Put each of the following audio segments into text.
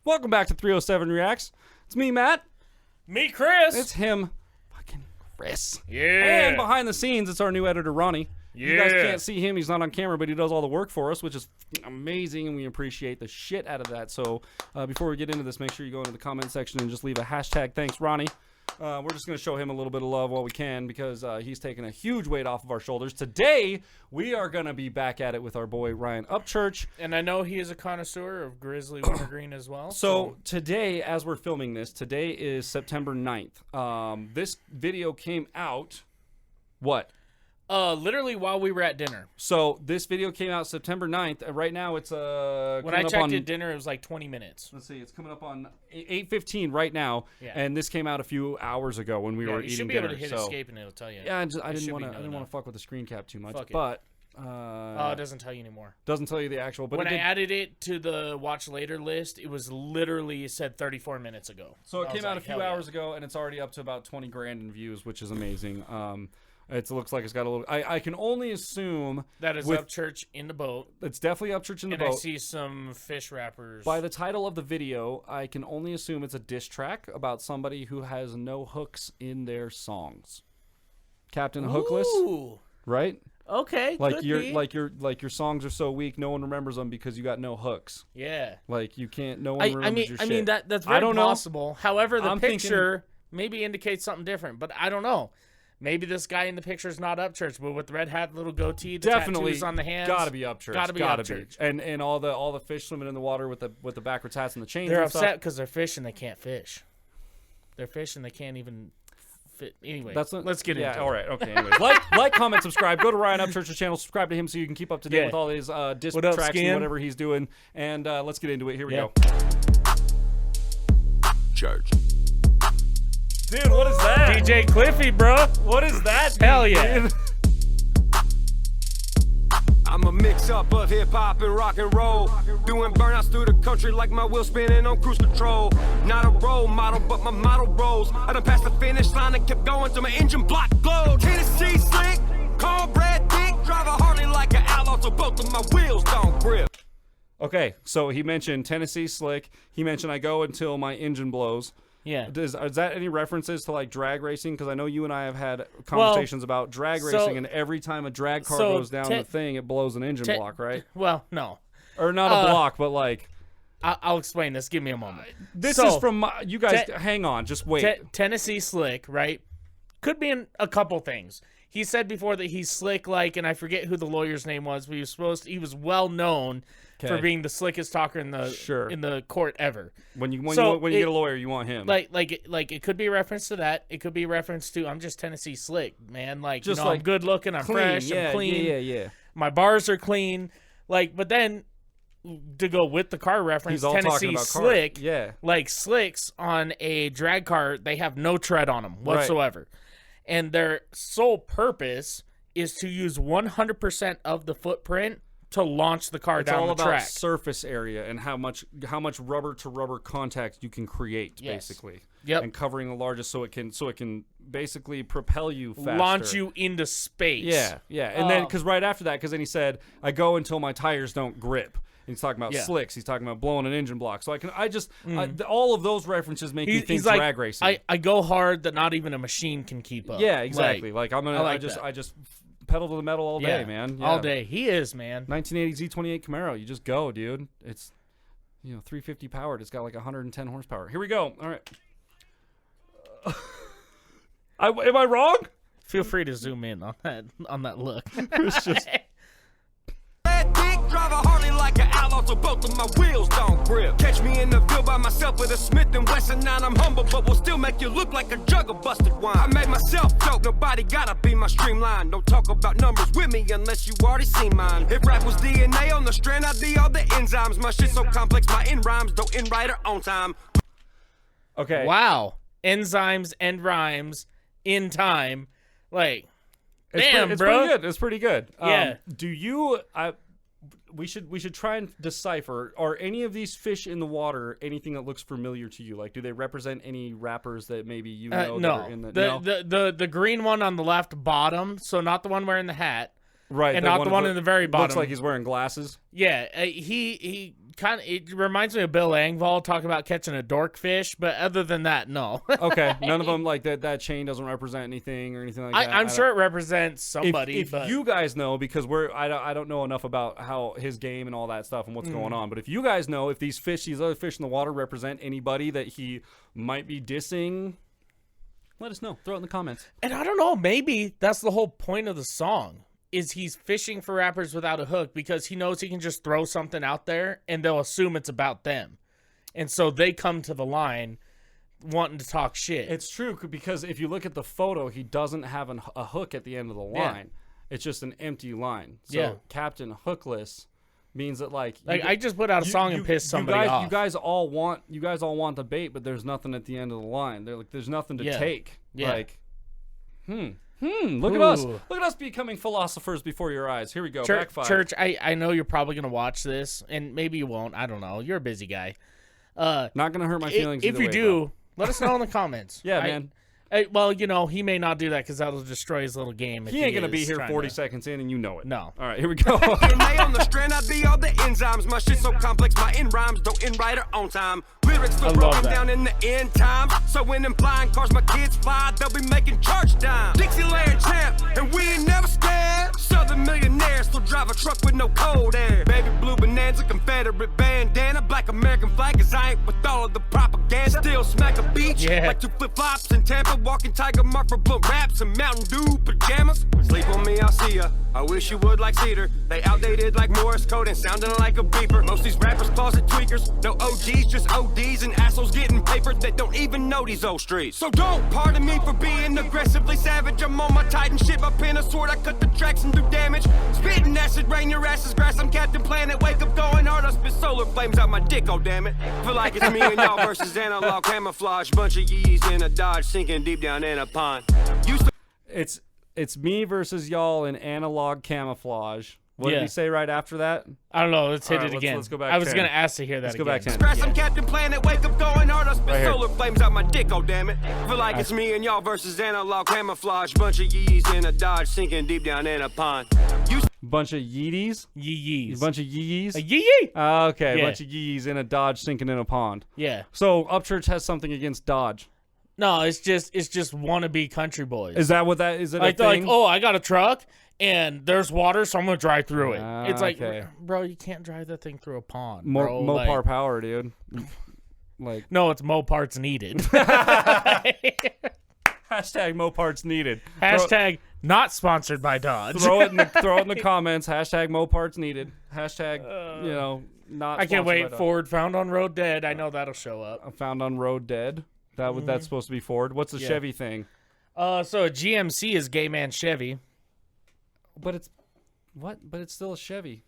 Welcome back to 307 Reacts. It's me, Matt. Me, Chris. It's him, fucking Chris. Yeah. And behind the scenes, it's our new editor, Ronnie. Yeah. You guys can't see him. He's not on camera, but he does all the work for us, which is amazing, and we appreciate the shit out of that. So before we get into this, make sure you go into the comment section and just leave a hashtag thanks, Ronnie. We're just going to show him a little bit of love while we can because he's taken a huge weight off of our shoulders. Today, we are going to be back at it with our boy, Ryan Upchurch. And I know he is a connoisseur of Grizzly Wintergreen as well. So today, as we're filming this, today is September 9th. This video came out, what? Literally while we were at dinner. So this video came out September 9th. Right now, it's when I checked at dinner, it was like 20 minutes. Let's see, it's coming up on 8:15 right now, and this came out a few hours ago when we were eating dinner. You should be able to hit escape and it'll tell you. Yeah, I didn't want to fuck with the screen cap too much, but it doesn't tell you anymore. Doesn't tell you the actual. But when I added it to the watch later list, it was literally said 34 minutes ago. So it came out a few hours ago, and it's already up to about 20 grand in views, which is amazing. It looks like it's got a little. I can only assume that is Upchurch in the boat. It's definitely Upchurch in the boat. And I see some fish wrappers. By the title of the video, I can only assume it's a diss track about somebody who has no hooks in their songs. Captain Hookless, right? Okay, like your songs are so weak, no one remembers them because you got no hooks. Yeah, like you can't. No one remembers your shit. I mean that's very possible. However, the picture maybe indicates something different, but I don't know. Maybe this guy in the picture is not Upchurch, but with the red hat, little goatee, the tattoos on the hands, gotta be Upchurch. Gotta be Upchurch. And all the fish swimming in the water with the backwards hats and the chains. They're upset because they're fish and they can't fish. They're fish and they can't even fit. Anyway, let's get into it. All right. Okay. Anyways, like, comment, subscribe. Go to Ryan Upchurch's channel, subscribe to him so you can keep up to date with all his disc tracks and whatever he's doing. And let's get into it. Here we go. Church. Dude, what is that? DJ Cliffy, bro. What is that? Hell yeah. Dude? I'm a mix up of hip hop and rock and roll. Doing burnouts through the country like my wheel spinning on cruise control. Not a role model, but my model rolls. I done passed the finish line and kept going till my engine block glowed. Tennessee slick, cornbread thick. Drive a Harley like an outlaw so both of my wheels don't grip. Okay, so he mentioned Tennessee slick. He mentioned I go until my engine blows. Yeah. Is that any references to like drag racing? Because I know you and I have had conversations about drag racing, and every time a drag car goes down the thing, it blows an engine block, right? Well, no. Or not a block, but like... I'll explain this. Give me a moment. This is from... you guys, hang on. Just wait. Tennessee slick, right? Could be in a couple things. He said before that he's slick like, and I forget who the lawyer's name was, but he was well known for being the slickest talker in the court ever. When you get a lawyer, you want him. Like it could be a reference to that. It could be a reference to I'm just Tennessee slick, man. Like, just I'm good looking, I'm fresh, I'm clean. Yeah. My bars are clean. Like, but then to go with the car reference, Tennessee slick, like slicks on a drag car, they have no tread on them whatsoever. Right. And their sole purpose is to use 100% of the footprint to launch the car down the track. It's all about surface area and how much rubber to rubber contact you can create, basically. Yep. And covering the largest so it can basically propel you faster. Launch you into space. Yeah. And then because right after that, because then he said, I go until my tires don't grip. And he's talking about slicks. He's talking about blowing an engine block. So all of those references make me think drag racing. I go hard that not even a machine can keep up. Yeah, exactly. Like I just pedal to the metal all day, man. Yeah. All day. He is, man. 1980 Z28 Camaro. You just go, dude. It's 350 powered. It's got like 110 horsepower. Here we go. All right. Am I wrong? Feel free to zoom in on that look. It's just drive a Harley like an outlaw so both of my wheels don't grip. Catch me in the field by myself with a Smith & Wesson. Now I'm humble, but will still make you look like a jug of busted wine. I made myself joke, nobody gotta be my streamline. Don't talk about numbers with me unless you already seen mine. If rap was DNA on the strand, I'd be all the enzymes. My shit's so complex, my end rhymes don't end right or on time. Okay. Wow. Enzymes, end rhymes, in time. Like, it's damn, bro. It's pretty good. Yeah. Do you... We should try and decipher, are any of these fish in the water anything that looks familiar to you? Like, do they represent any rappers that maybe you know? No. That are in the green one on the left bottom, so not the one wearing the hat. Right. And not the one in the very bottom. Looks like he's wearing glasses. Yeah. He kind of, it reminds me of Bill Engvall talking about catching a dorkfish, but other than that, no. Okay. None of them, like, that chain doesn't represent anything or anything like that. I'm sure it represents somebody. If you guys know, because I don't know enough about how his game and all that stuff and what's going on, but if you guys know if these other fish in the water represent anybody that he might be dissing, let us know. Throw it in the comments. And I don't know, maybe that's the whole point of the song, is he's fishing for rappers without a hook because he knows he can just throw something out there and they'll assume it's about them. And so they come to the line wanting to talk shit. It's true, because if you look at the photo, he doesn't have a hook at the end of the line. Yeah. It's just an empty line. So Captain Hookless means that like I just put out a song and pissed somebody off. You guys all want the bait, but there's nothing at the end of the line. They're like, there's nothing to take. Yeah. Like, look at us. Look at us becoming philosophers before your eyes. Here we go. Back five. Church, I know you're probably gonna watch this, and maybe you won't. I don't know. You're a busy guy. Not gonna hurt my feelings. If you do, let us know in the comments. Yeah, man. Well, you know, he may not do that because that'll destroy his little game. He ain't going to be here 40 seconds in, and you know it. No. All right, here we go. on the strand, I be all the enzymes. My shit so complex, my end rhymes don't end right or on time. Lyrics still broken down in the end time. So when them flying cars, my kids fly, they'll be making church time. Dixieland champ, and we ain't never scared. Southern millionaires still drive a truck with no cold air. Baby blue bonanza, Confederate bandana, black American flag, cause I ain't with all of the propaganda. Still smack a beach like two flip-flops in Tampa. Walking Tiger Mark for blunt raps and Mountain Dew pajamas. Sleep on me, I'll see ya. I wish you would like Cedar. They outdated like Morse code and sounding like a beeper. Most these rappers closet tweakers. No OGs, just ODs and assholes getting paper that don't even know these old streets. So don't pardon me for being aggressively savage. I'm on my Titan shit, my pen a sword. I cut the tracks and do damage. Spitting acid, rain your ass is grass. I'm Captain Planet, wake up going hard. I spit solar flames out my dick, oh damn it. Feel like it's me and y'all versus analog camouflage. Bunch of yees in a Dodge sinking deep down in a pond. It's me versus y'all in analog camouflage. What did he say right after that? I don't know. Let's hit it again. Let's go back. I was going to ask to hear that again. Let's go back 10. I'm Captain Planet, wake up going hard. I spit solar flames out my dick, oh damn it. Feel like it's me and y'all versus analog camouflage. Bunch of yees in a Dodge sinking deep down in a pond. Bunch of yeeties? Yees. Bunch of yees? A yee-yee. Okay, a bunch of yees in a Dodge sinking in a pond. Yeah. So Upchurch has something against Dodge. No, it's just wannabe country boys. Is that what that is? It like they're like, oh, I got a truck and there's water, so I'm gonna drive through it. It's like, bro, you can't drive that thing through a pond. Mopar power, dude. Like, no, it's Moparts needed. Hashtag Moparts needed. Hashtag not sponsored by Dodge. Throw it in the comments. Hashtag Moparts needed. Hashtag not. I can't wait. Ford found on road dead. I know that'll show up. Found on road dead. That's supposed to be Ford. What's the Chevy thing? So a GMC is gay man Chevy. But it's what? But it's still a Chevy.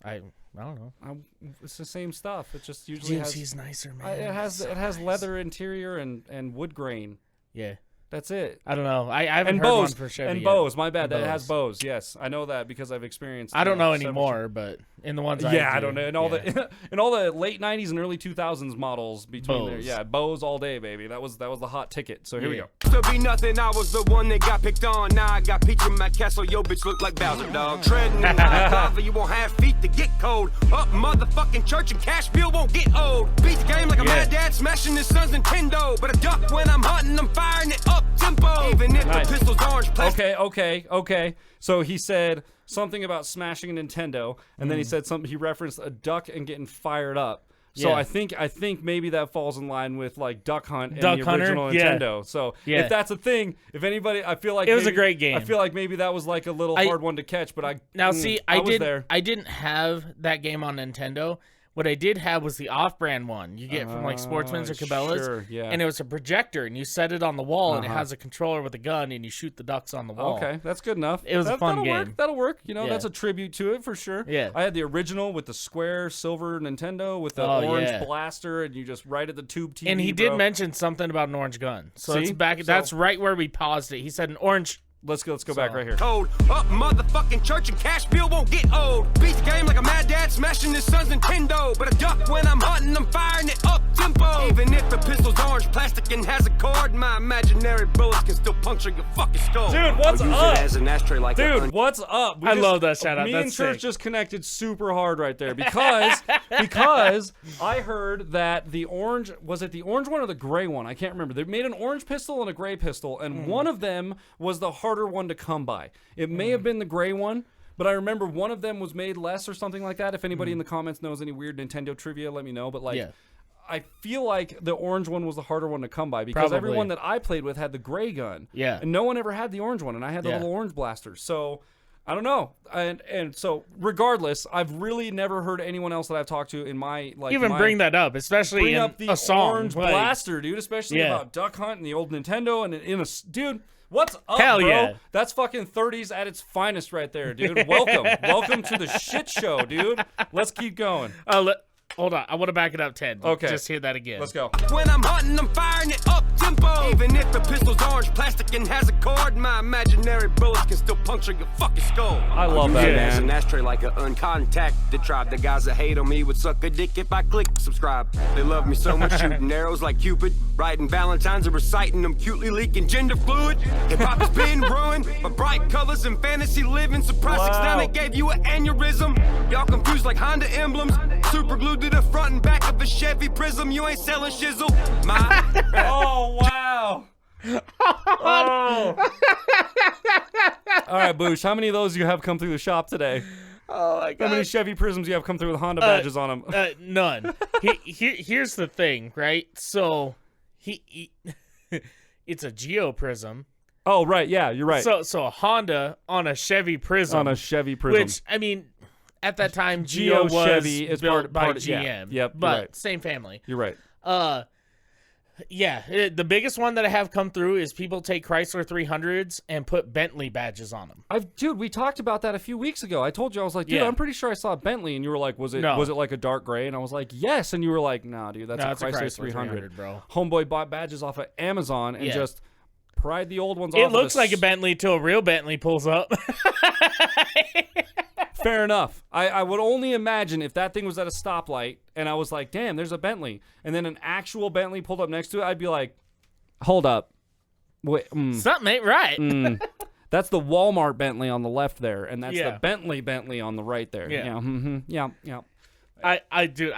I don't know. It's the same stuff. It just usually GMC's nicer, man. It has leather interior and wood grain. Yeah. That's it. I don't know. I haven't heard one for Chevy and yet. Bose. My bad. That has Bose. Yes, I know that because I've experienced. I don't know anymore, but in the ones I don't know. And all the late '90s and early 2000s models between there. Yeah, Bose all day, baby. That was the hot ticket. So here we go. To be nothing, I was the one that got picked on. Now I got Peach in my castle. Yo, bitch, look like Bowser, dog. Treading in high lava, you won't have feet to get cold. Up motherfucking church and Cashville won't get old. Beat the game like a mad dad smashing his son's Nintendo. But I duck when I'm hunting, I'm firing it up tempo. Even if the pistol's orange plastic. Okay. So he said something about smashing a Nintendo, and then he said something. He referenced a duck and getting fired up. So I think maybe that falls in line with like Duck Hunt and the original Nintendo. So if that's a thing, if anybody, I feel like it was a great game. I feel like maybe that was like a little hard one to catch. But I didn't have that game on Nintendo. What I did have was the off-brand one you get from like Sportsman's or Cabela's, and it was a projector, and you set it on the wall, and it has a controller with a gun, and you shoot the ducks on the wall. Okay, that's good enough. It was a fun game. That'll work. You know, that's a tribute to it for sure. Yeah, I had the original with the square silver Nintendo with the orange blaster, and you just right at the tube TV. And he did mention something about an orange gun. So it's back. That's right where we paused it. He said an orange. Let's go back right here. Cold up motherfucking church and Cashville won't get old. Beat the game like a mad dad smashing his son's Nintendo. But I duck when I'm hunting, I'm firing it up tempo. Even if the pistol's orange plastic and has a cord. My imaginary bullets can still puncture your fucking skull. Dude, what's up? As an ashtray like what's up? I love that shout out. Me That's and Church sick. just connected super hard right there because I heard that the orange, was it the orange one or the gray one? I can't remember. They made an orange pistol and a gray pistol, and one of them was the harder one to come by. It may have been the gray one, but I remember one of them was made less or something like that. If anybody in the comments knows any weird Nintendo trivia, let me know. But I feel like the orange one was the harder one to come by because everyone that I played with had the gray gun. Yeah. And no one ever had the orange one, and I had the little orange blaster. So I don't know. And so regardless, I've really never heard anyone else that I've talked to in my bring that up, especially in the a song. Orange blaster, dude, especially about Duck Hunt and the old Nintendo and dude. What's up, Hell bro? yeah. That's fucking 30s at its finest right there, dude. Welcome to the shit show, dude. Let's keep going. Hold on, I want to back it up 10. Okay. Just hear that again. Let's go. when I'm hunting, I'm firing it up tempo. Even if the pistol's orange plastic and has a cord, my imaginary bullets can still puncture your fucking skull. I love that, As man. an ashtray like an uncontacted tribe. The guys that hate on me would suck a dick if I click subscribe. They love me so much, shooting arrows like Cupid, writing Valentines and reciting them, cutely leaking gender fluid. Hip hop has been ruined by bright colors and fantasy living. Surprise, now they gave you an aneurysm. Y'all confused like Honda emblems, super glued to the front and back of a Chevy Prism. You ain't selling shizzle. My Oh, wow. Oh. All right, Boosh, how many of those you have come through the shop today? Oh my god. How many Chevy Prisms you have come through with Honda badges on them? None. Here's the thing, right? So he it's a Geo Prism. Oh, right. Yeah, you're right. So a Honda on a Chevy Prism. On a Chevy Prism. Which, I mean, at that time, Geo was Chevy is built by part GM. yeah. Yep, but right. same family. You're right. The biggest one that I have come through is people take Chrysler 300s and put Bentley badges on them. Dude, we talked about that a few weeks ago. I told you, I was like, dude, I'm pretty sure I saw a Bentley, and you were like, was it like a dark gray? And I was like, yes, and you were like, nah, dude, that's a Chrysler 300, bro. Homeboy bought badges off of Amazon and just pried the old ones off. It looks like a Bentley till a real Bentley pulls up. Fair enough. I would only imagine if that thing was at a stoplight and I was like, damn, there's a Bentley, and then an actual Bentley pulled up next to it, I'd be like, hold up. Wait, something ain't right. That's the Walmart Bentley on the left there, and that's the Bentley on the right there. Yeah. I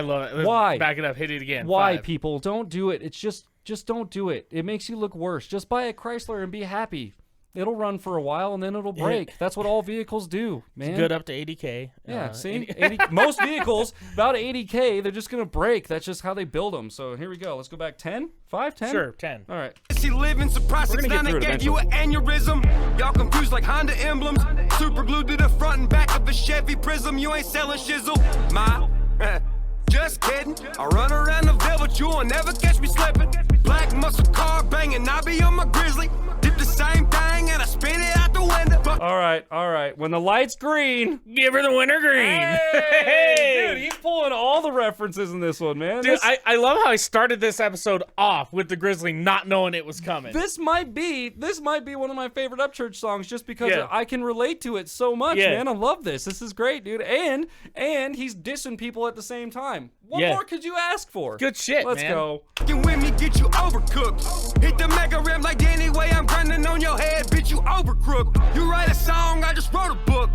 love it. Let's Why? Back it up. Hit it again. Why, 5. people? Don't do it. It's just don't do it. It makes you look worse. Just buy a Chrysler and be happy. It'll run for a while and then it'll break. That's what all vehicles do, man. It's good up to 80K. Yeah, see? 80, most vehicles, about 80K, they're just going to break. That's just how they build them. So here we go. Let's go back 10? 5, 10? Sure, 10. All right. See, living surprise, We're gonna get through it gave you an aneurysm. Y'all confused like Honda emblems, super glued to the front and back of a Chevy Prism. You ain't selling shizzle. My just kidding. I run around the Ville, but you'll never catch me slipping. Black muscle car banging, I be on my Grizzly. Did the same thing and I spin it out the window. All right. When the light's green, give her the winter green. Hey, dude, he's pulling all the references in this one, man. Dude, I love how I started this episode off with the Grizzly not knowing it was coming. This might be one of my favorite Upchurch songs just because I can relate to it so much, man. I love this. This is great, dude. And he's dissing people at the same time. What more could you ask for? Good shit, Let's man. go. With me, get you overcooked. Hit the mega rim like Danny Way. I'm grinding on your head, bitch. You overcrooked. You write a song, I just wrote a book.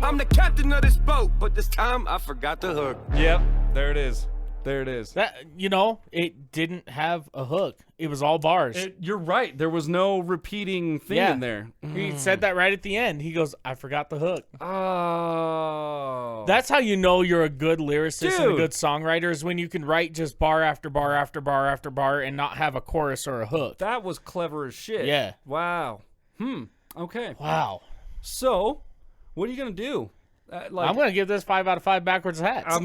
I'm the captain of this boat, but this time I forgot the hook. Yep, there it is. There it is. That it didn't have a hook. It was all bars. You're right. There was no repeating thing in there. He said that right at the end. He goes, I forgot the hook. Oh. That's how you know you're a good lyricist and a good songwriter, is when you can write just bar after bar after bar after bar and not have a chorus or a hook. That was clever as shit. Yeah. Wow. Okay. Wow. So, what are you going to do? I'm going to give this 5 out of 5 backwards hats.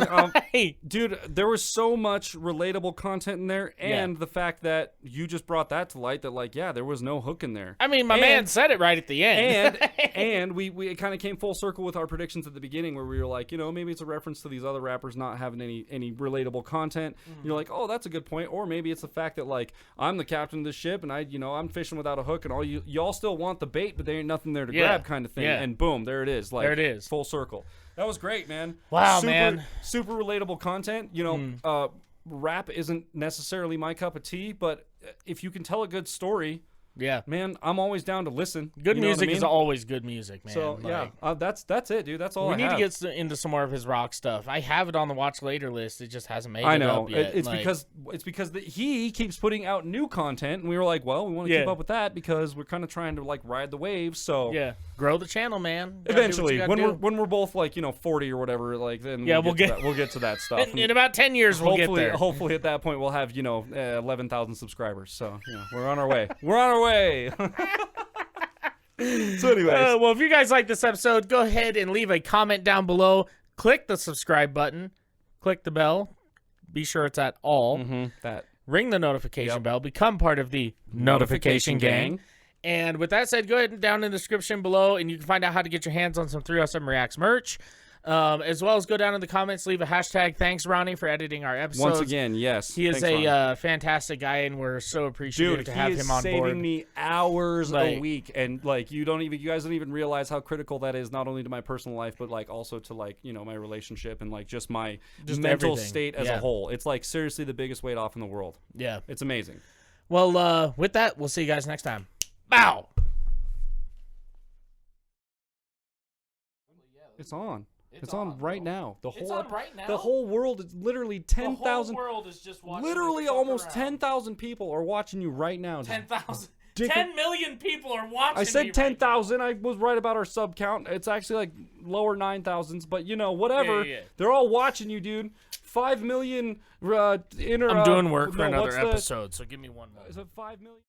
Dude, there was so much relatable content in there, and the fact that you just brought that to light, that, there was no hook in there. I mean, my man said it right at the end. And we kind of came full circle with our predictions at the beginning where we were like, maybe it's a reference to these other rappers not having any relatable content. You're like, oh, that's a good point. Or maybe it's the fact that, I'm the captain of this ship, and I'm fishing without a hook, and all y'all still want the bait, but there ain't nothing there to grab kind of thing. Yeah. And boom, there it is. There it is. Full circle. That was great, man. Wow, man. Super relatable content. rap isn't necessarily my cup of tea, but if you can tell a good story, yeah, man, I'm always down to listen. Good music is always good music, man. So that's it, dude. That's all. We need to get into some more of his rock stuff. I have it on the watch later list. It just hasn't made it up yet. It's because he keeps putting out new content, and we were like, well, we want to keep up with that because we're kind of trying to like ride the wave. So yeah, grow the channel, man. Eventually, when we're both like 40 or whatever, like then we'll get to that stuff. In about 10 years, we'll get there. Hopefully, at that point, we'll have 11,000 subscribers. So we're on our way. We're on our way. So anyways, well, if you guys like this episode, go ahead and leave a comment down below. Click the subscribe button. Click the bell. Be sure it's at all. That. Ring the notification bell. Become part of the notification gang. And with that said, go ahead and down in the description below, and you can find out how to get your hands on some 307 Reacts merch. As well as go down in the comments, leave a hashtag. Thanks, Ronnie, for editing our episodes. Once again, yes. He is a fantastic guy, and we're so appreciative to have him on board. He is saving me hours a week, and like you guys don't even realize how critical that is, not only to my personal life, but like also to like my relationship and like just my mental state as a whole. It's like seriously the biggest weight off in the world. Yeah, it's amazing. Well, with that, we'll see you guys next time. Bow. It's on. It's on right now. It's on right now. The whole world is literally 10,000. The whole world is just watching. Literally, almost 10,000 people are watching you right now. 10,000. 10 million people are watching. I said 10,000. I was right about our sub count. It's actually like lower 9,000s, but whatever. Yeah. They're all watching you, dude. 5 million. I'm doing work for another episode, so give me one more. Is it 5 million?